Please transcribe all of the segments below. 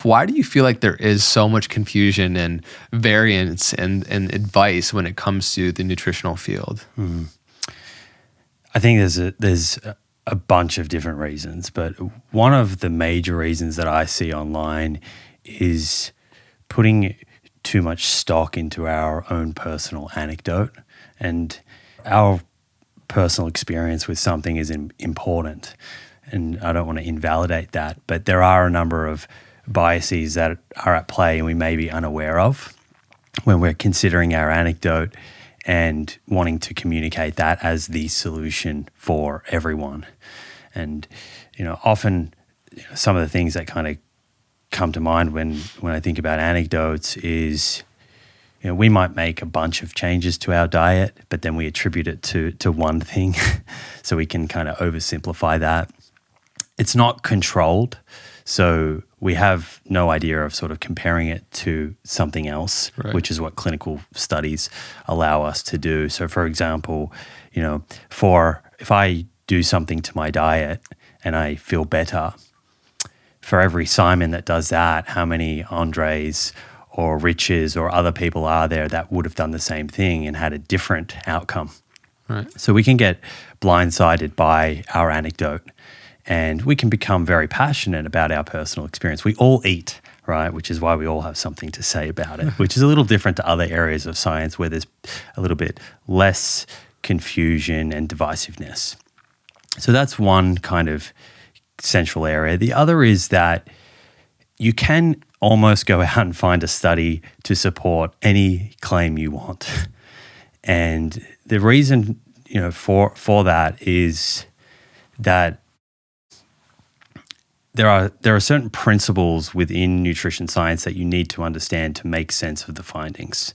Why do you feel like there is so much confusion and variance and advice when it comes to the nutritional field? I think there's a bunch of different reasons, but one of the major reasons that I see online is putting too much stock into our own personal anecdote, and our personal experience with something is important, and I don't want to invalidate that, but there are a number of biases that are at play and we may be unaware of when we're considering our anecdote and wanting to communicate that as the solution for everyone. And, often some of the things that kind of come to mind when I think about anecdotes is, we might make a bunch of changes to our diet, but then we attribute it to one thing. So we can kind of oversimplify that. It's not controlled. So we have no idea of sort of comparing it to something else, right, which is what clinical studies allow us to do. So for example, if I do something to my diet and I feel better, for every Simon that does that, how many Andres or Riches or other people are there that would have done the same thing and had a different outcome? Right. So we can get blindsided by our anecdote, and we can become very passionate about our personal experience. We all eat, right? Which is why we all have something to say about it, which is a little different to other areas of science where there's a little bit less confusion and divisiveness. So that's one kind of central area. The other is that you can almost go out and find a study to support any claim you want. And the reason, for that is that there are certain principles within nutrition science that you need to understand to make sense of the findings.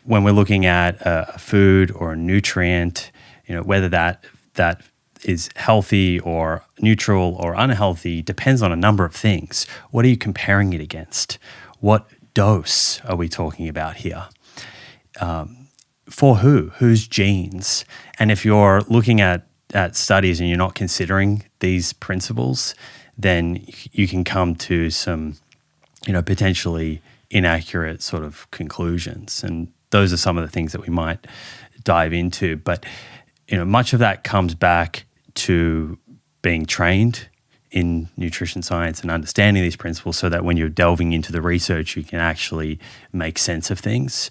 When we're looking at a food or a nutrient, whether that is healthy or neutral or unhealthy depends on a number of things. What are you comparing it against? What dose are we talking about here? For who? Whose genes? And if you're looking at studies and you're not considering these principles, then you can come to some, potentially inaccurate sort of conclusions. And those are some of the things that we might dive into. But, much of that comes back to being trained in nutrition science and understanding these principles so that when you're delving into the research, you can actually make sense of things.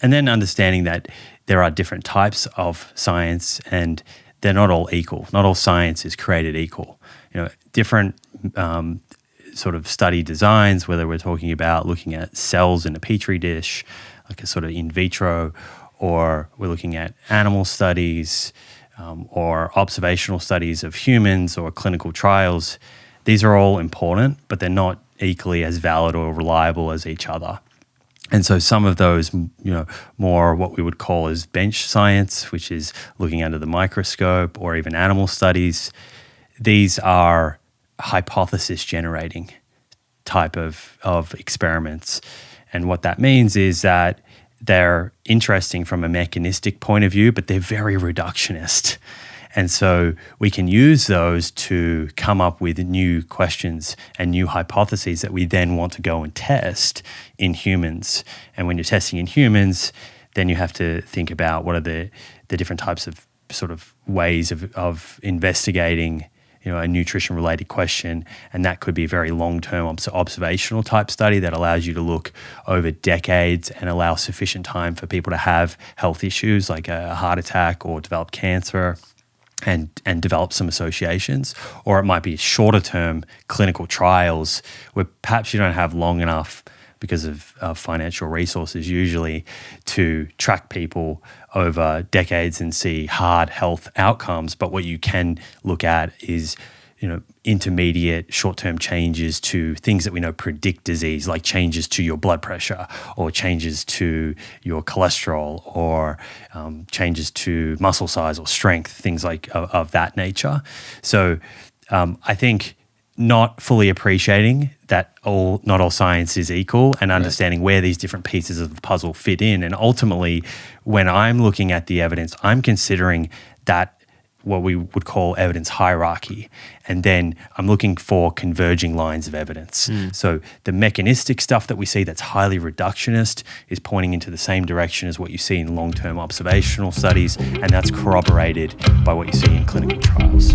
And then understanding that there are different types of science and they're not all equal. Not all science is created equal. Different sort of study designs, whether we're talking about looking at cells in a petri dish, like a sort of in vitro, or we're looking at animal studies, or observational studies of humans or clinical trials. These are all important, but they're not equally as valid or reliable as each other. And so some of those, more what we would call as bench science, which is looking under the microscope, or even animal studies, these are hypothesis generating type of experiments. And what that means is that they're interesting from a mechanistic point of view, but they're very reductionist. And so we can use those to come up with new questions and new hypotheses that we then want to go and test in humans. And when you're testing in humans, then you have to think about what are the different types of sort of ways of investigating a nutrition-related question, and that could be a very long-term observational type study that allows you to look over decades and allow sufficient time for people to have health issues like a heart attack or develop cancer and develop some associations. Or it might be shorter-term clinical trials where perhaps you don't have long enough because of financial resources usually to track people over decades and see hard health outcomes. But what you can look at is, intermediate short-term changes to things that we know predict disease, like changes to your blood pressure or changes to your cholesterol or changes to muscle size or strength, things like of that nature. So I think not fully appreciating that not all science is equal and understanding where these different pieces of the puzzle fit in. And ultimately, when I'm looking at the evidence, I'm considering that what we would call evidence hierarchy. And then I'm looking for converging lines of evidence. So the mechanistic stuff that we see that's highly reductionist is pointing into the same direction as what you see in long-term observational studies, and that's corroborated by what you see in clinical trials.